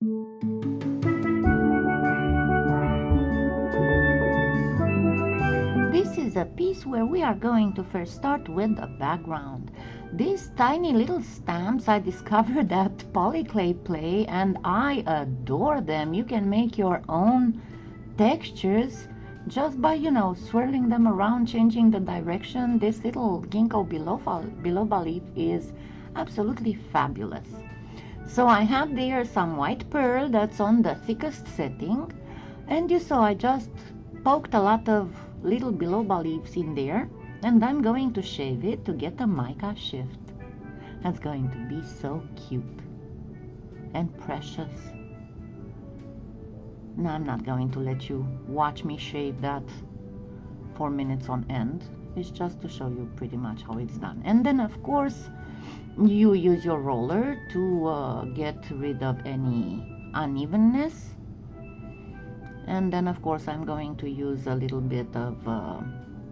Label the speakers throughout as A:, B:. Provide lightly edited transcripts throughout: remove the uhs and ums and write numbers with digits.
A: This is a piece where we are going to first start with the background. These tiny little stamps I discovered at PolyClay Play and I adore them. You can make your own textures just by, swirling them around, changing the direction. This little ginkgo biloba leaf is absolutely fabulous. So I have there some white pearl that's on the thickest setting, and you saw I just poked a lot of little biloba leaves in there, and I'm going to shave it to get a mica shift. That's going to be so cute and precious. Now I'm not going to let you watch me shave that for minutes on end. It's just to show you pretty much how it's done. And then of course you use your roller to get rid of any unevenness. And then of course I'm going to use a little bit of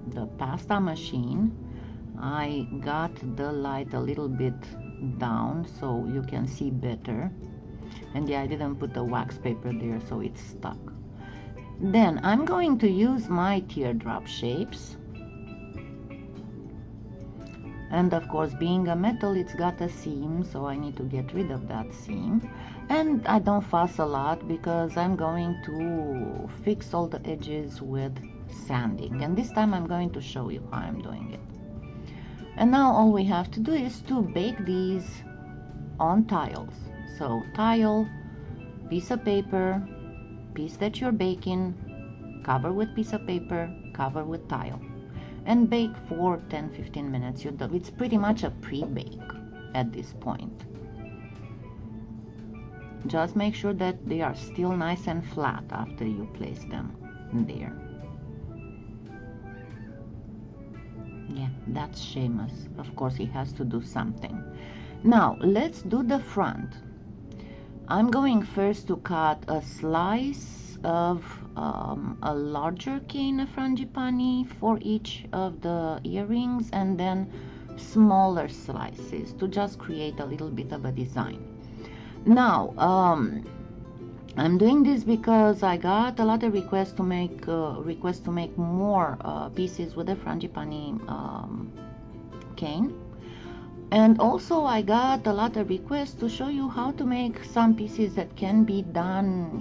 A: the pasta machine. I got the light a little bit down so you can see better. And yeah, I didn't put the wax paper there, so it's stuck. Then I'm going to use my teardrop shapes. And of course, being a metal, it's got a seam, so I need to get rid of that seam. And I don't fuss a lot because I'm going to fix all the edges with sanding. And this time I'm going to show you how I'm doing it. And now all we have to do is to bake these on tiles. So tile, piece of paper, piece that you're baking, cover with piece of paper, cover with tile, and bake for 10-15 minutes. It's pretty much a pre-bake at this point. Just make sure that they are still nice and flat after you place them there. Yeah, that's Seamus. Of course, he has to do something. Now, let's do the front. I'm going first to cut a slice of a larger cane of frangipani for each of the earrings, and then smaller slices to just create a little bit of a design. Now, I'm doing this because I got a lot of requests to make more pieces with the frangipani cane. And also I got a lot of requests to show you how to make some pieces that can be done,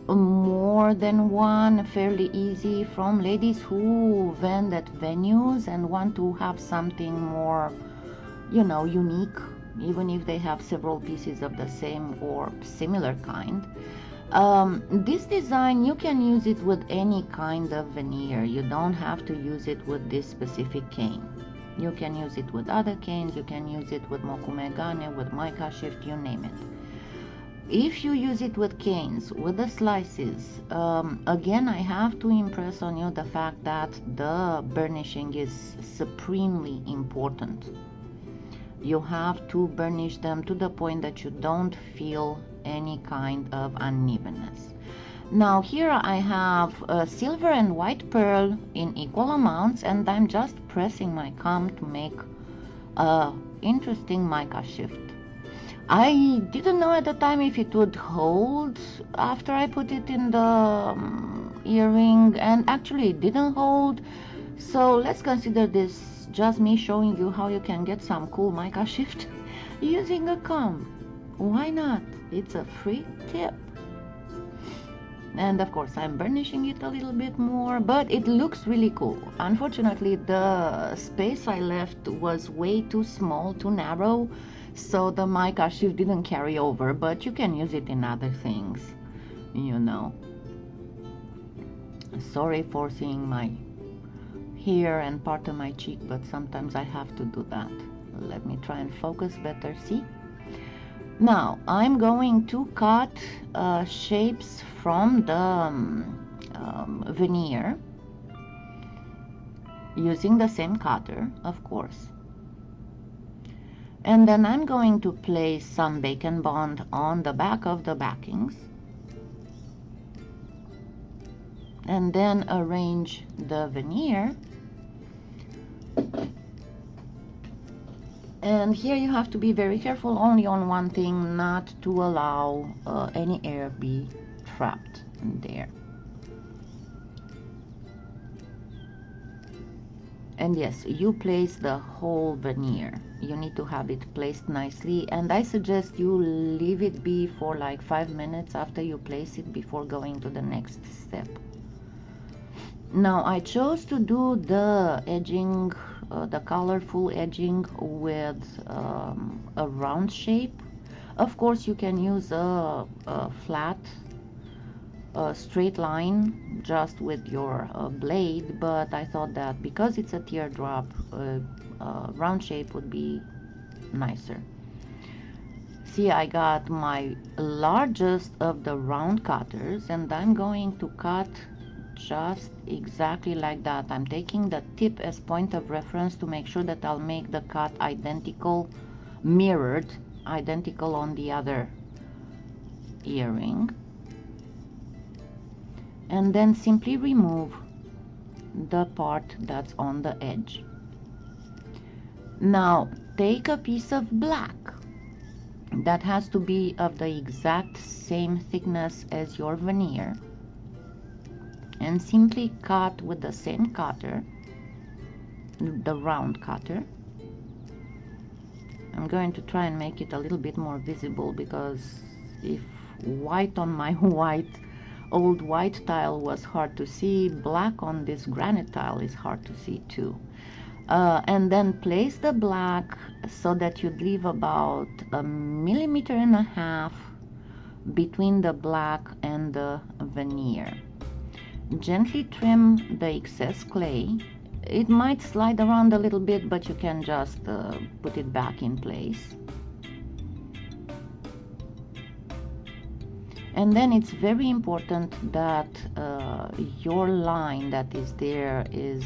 A: more than one, fairly easy, from ladies who vend at venues and want to have something more, unique, even if they have several pieces of the same or similar kind. This design, you can use it with any kind of veneer. You don't have to use it with this specific cane. You can use it with other canes, you can use it with mokumegane, with mica shift, you name it. If you use it with canes, with the slices, again, I have to impress on you the fact that the burnishing is supremely important. You have to burnish them to the point that you don't feel any kind of unevenness. Now here I have silver and white pearl in equal amounts, and I'm just pressing my comb to make a interesting mica shift. I didn't know at the time if it would hold after I put it in the earring, and actually it didn't hold. So let's consider this just me showing you how you can get some cool mica shift using a comb. Why not? It's a free tip. And of course I'm burnishing it a little bit more, but it looks really cool. Unfortunately, the space I left was way too small, too narrow, so the mica shift didn't carry over, but you can use it in other things, Sorry for seeing my hair and part of my cheek, but sometimes I have to do that. Let me try and focus better, see? Now I'm going to cut shapes from the veneer using the same cutter, of course. And then I'm going to place some bacon bond on the back of the backings, and then arrange the veneer And here you have to be very careful only on one thing, not to allow any air be trapped in there. And yes, you place the whole veneer. You need to have it placed nicely, and I suggest you leave it be for like 5 minutes after you place it before going to the next step. Now I chose to do the edging, the colorful edging with a round shape. Of course you can use a flat straight line just with your blade, but I thought that because it's a teardrop, round shape would be nicer. See, I got my largest of the round cutters, and I'm going to cut just exactly like that. I'm taking the tip as point of reference to make sure that I'll make the cut identical, mirrored, identical on the other earring. And then simply remove the part that's on the edge. Now take a piece of black that has to be of the exact same thickness as your veneer, and simply cut with the same cutter, the round cutter. I'm going to try and make it a little bit more visible, because if white on my old white tile was hard to see, black on this granite tile is hard to see too. And then place the black so that you'd leave about 1.5 millimeters between the black and the veneer. Gently trim the excess clay. It might slide around a little bit, but you can just put it back in place. And then it's very important that your line that is there is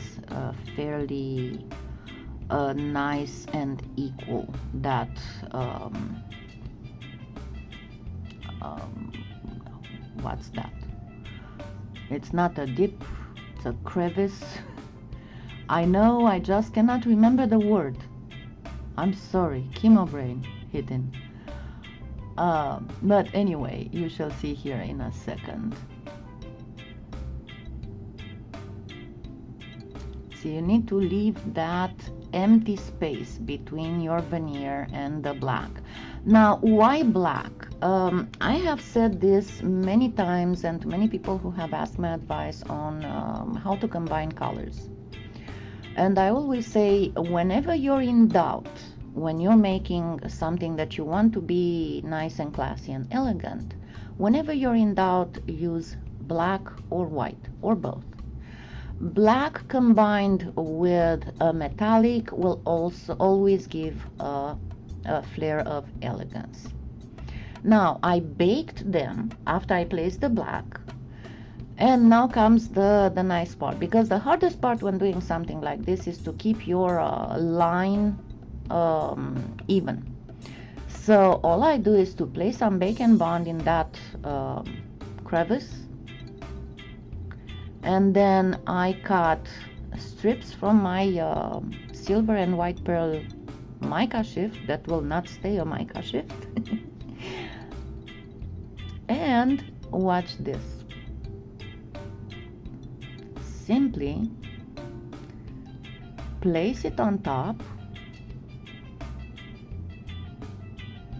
A: fairly nice and equal. That what's that? It's not a dip, it's a crevice. I know, I just cannot remember the word. I'm sorry, chemo brain hidden. But anyway, you shall see here in a second. So you need to leave that empty space between your veneer and the black. Now, why black? I have said this many times, and many people who have asked my advice on how to combine colors. And I always say, whenever you're in doubt, when you're making something that you want to be nice and classy and elegant, whenever you're in doubt, use black or white or both. Black combined with a metallic will also always give a flair of elegance. Now I baked them after I placed the black, and now comes the nice part, because the hardest part when doing something like this is to keep your line even. So all I do is to place some bake and bond in that crevice, and then I cut strips from my silver and white pearl mica shift that will not stay a mica shift. And watch this. Simply place it on top.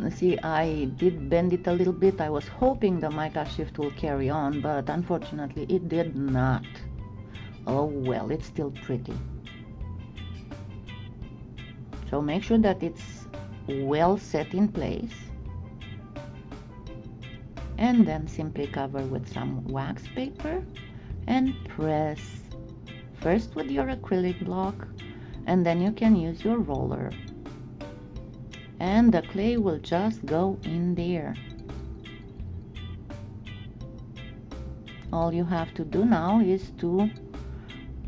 A: See, I did bend it a little bit. I was hoping the mica shift will carry on, but unfortunately it did not. Oh well, it's still pretty. So make sure that it's well set in place, and then simply cover with some wax paper and press, first with your acrylic block, and then you can use your roller, and the clay will just go in there. All you have to do now is to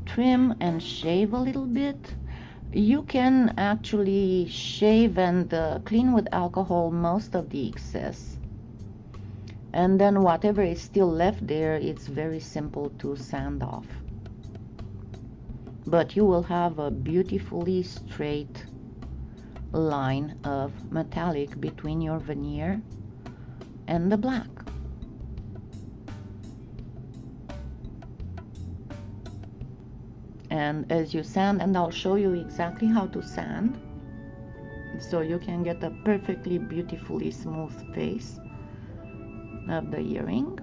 A: trim and shave a little bit. You can actually shave and clean with alcohol most of the excess, and then whatever is still left there, it's very simple to sand off. But you will have a beautifully straight line of metallic between your veneer and the black. And as you sand, and I'll show you exactly how to sand so you can get a perfectly beautifully smooth face of the earring.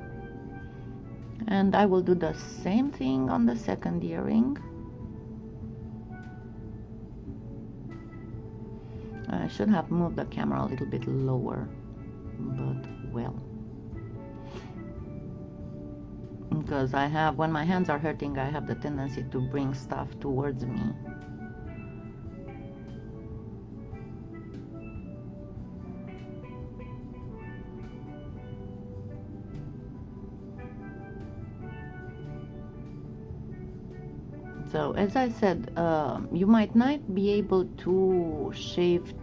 A: And I will do the same thing on the second earring. I should have moved the camera a little bit lower, but well, because I have, when my hands are hurting, I have the tendency to bring stuff towards me. So as I said, you might not be able to shave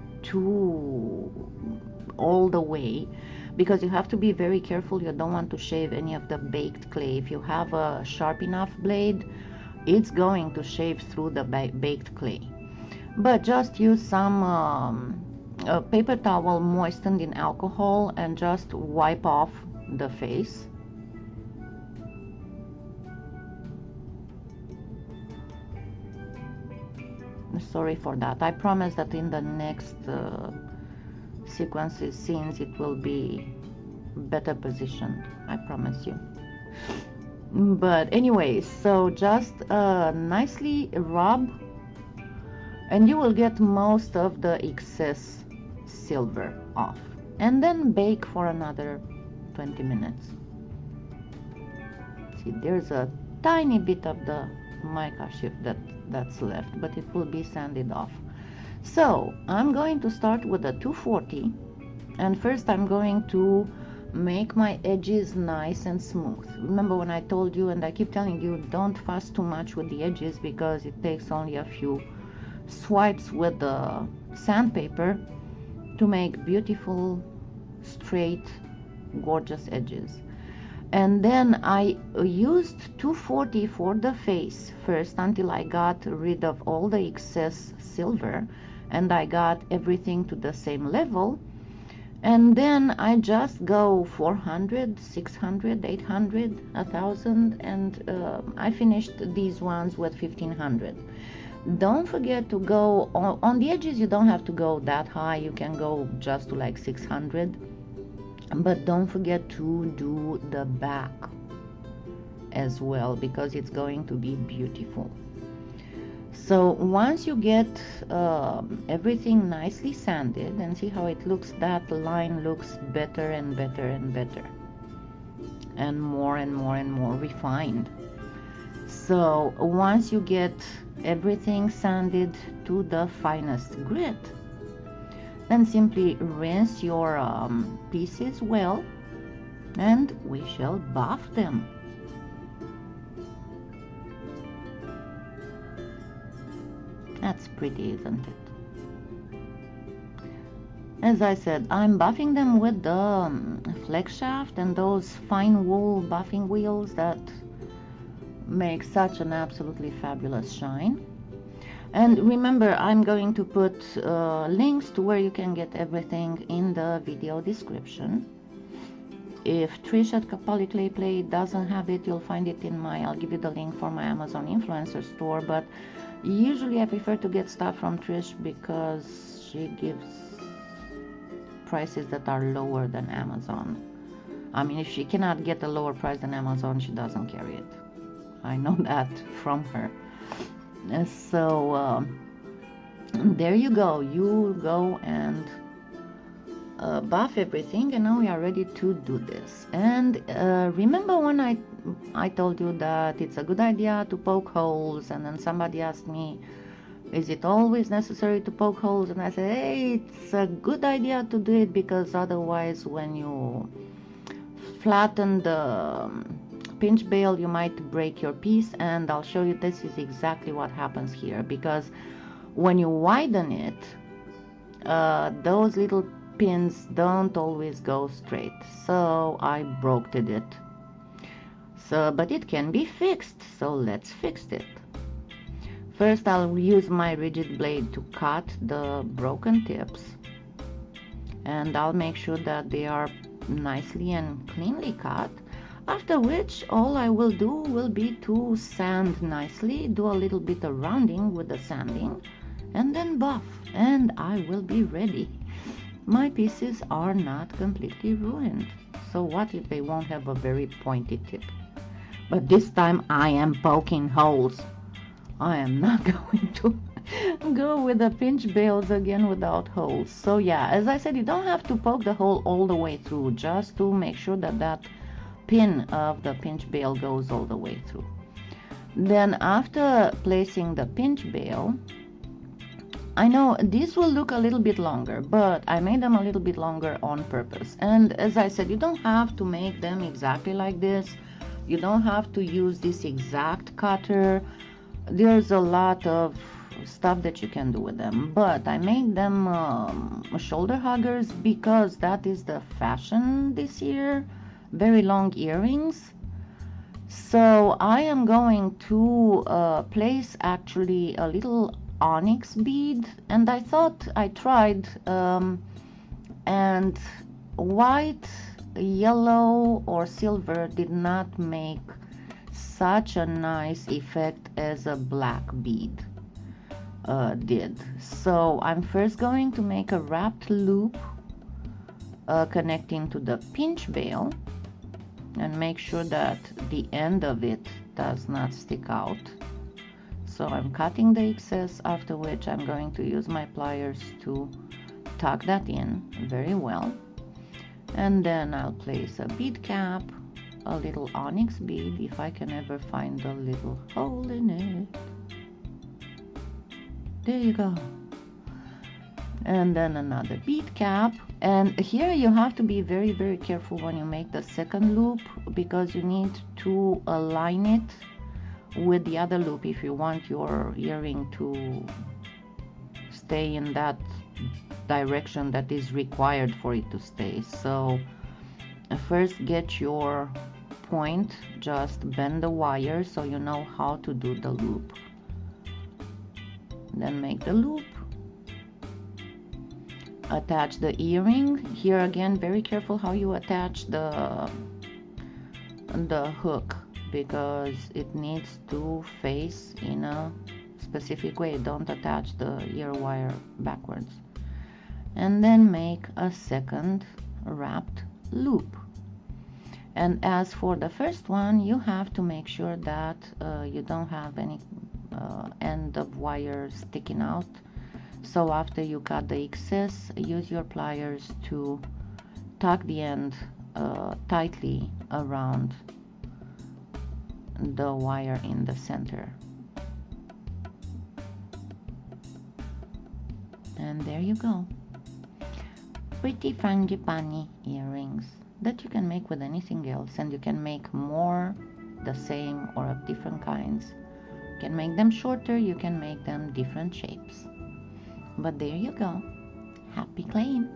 A: all the way, because you have to be very careful. You don't want to shave any of the baked clay. If you have a sharp enough blade, it's going to shave through the baked clay. But just use some a paper towel moistened in alcohol and just wipe off the face. Sorry for that. I promise that in the next sequences, scenes, it will be better positioned. I promise you. But anyways, so just nicely rub, and you will get most of the excess silver off, and then bake for another 20 minutes. See, there's a tiny bit of the mica shift that's left, but it will be sanded off. So I'm going to start with a 240, and first I'm going to make my edges nice and smooth. Remember when I told you, and I keep telling you, don't fuss too much with the edges, because it takes only a few swipes with the sandpaper to make beautiful, straight, gorgeous edges. And then I used 240 for the face first until I got rid of all the excess silver and I got everything to the same level. And then I just go 400, 600, 800, 1000, and I finished these ones with 1500. Don't forget to go on the edges. You don't have to go that high. You can go just to like 600. But don't forget to do the back as well, because it's going to be beautiful. So once you get everything nicely sanded, and see how it looks, that line looks better and better and better, and more and more and more refined. So once you get everything sanded to the finest grit, then simply rinse your pieces well, and we shall buff them. That's pretty, isn't it? As I said, I'm buffing them with the flex shaft and those fine wool buffing wheels that make such an absolutely fabulous shine. And remember, I'm going to put links to where you can get everything in the video description. If Trish at PolyClay Play doesn't have it, you'll find it in I'll give you the link for my Amazon influencer store. But usually I prefer to get stuff from Trish because she gives prices that are lower than Amazon. I mean, if she cannot get a lower price than Amazon, she doesn't carry it. I know that from her. So there you go. You go and buff everything, and now we are ready to do this. And remember when I told you that it's a good idea to poke holes, and then somebody asked me, is it always necessary to poke holes? And I said, hey, it's a good idea to do it, because otherwise when you flatten the pinch bail, you might break your piece. And I'll show you, this is exactly what happens here, because when you widen it, those little pins don't always go straight, so I broke it. So, but it can be fixed, so let's fix it. First, I'll use my rigid blade to cut the broken tips, and I'll make sure that they are nicely and cleanly cut. After which, all I will do will be to sand nicely, do a little bit of rounding with the sanding, and then buff, and I will be ready. My pieces are not completely ruined. So what if they won't have a very pointy tip? But this time I am poking holes. I am not going to go with the pinch bails again without holes. So yeah, as I said, you don't have to poke the hole all the way through, just to make sure that that pin of the pinch bail goes all the way through. Then after placing the pinch bail, I know these will look a little bit longer, but I made them a little bit longer on purpose. And as I said, you don't have to make them exactly like this. You don't have to use this exact cutter. There's a lot of stuff that you can do with them, but I made them shoulder huggers because that is the fashion this year. Very long earrings. So I am going to place actually a little onyx bead, and I thought I tried and white, yellow or silver did not make such a nice effect as a black bead did. So I'm first going to make a wrapped loop connecting to the pinch bail and make sure that the end of it does not stick out. So I'm cutting the excess, after which I'm going to use my pliers to tuck that in very well. And then I'll place a bead cap, a little onyx bead, if I can ever find a little hole in it. There you go. And then another bead cap. And here you have to be very, very careful when you make the second loop, because you need to align it with the other loop if you want your earring to stay in that direction that is required for it to stay. So first get your point, just bend the wire so you know how to do the loop. Then make the loop, attach the earring. Here again, very careful how you attach the hook, because it needs to face in a specific way. Don't attach the ear wire backwards. And then make a second wrapped loop. And as for the first one, you have to make sure that you don't have any end of wire sticking out. So after you cut the excess, use your pliers to tuck the end tightly around the wire in the center. And there you go. Pretty frangipani earrings that you can make with anything else, and you can make more the same or of different kinds. You can make them shorter, you can make them different shapes. But there you go. Happy claying!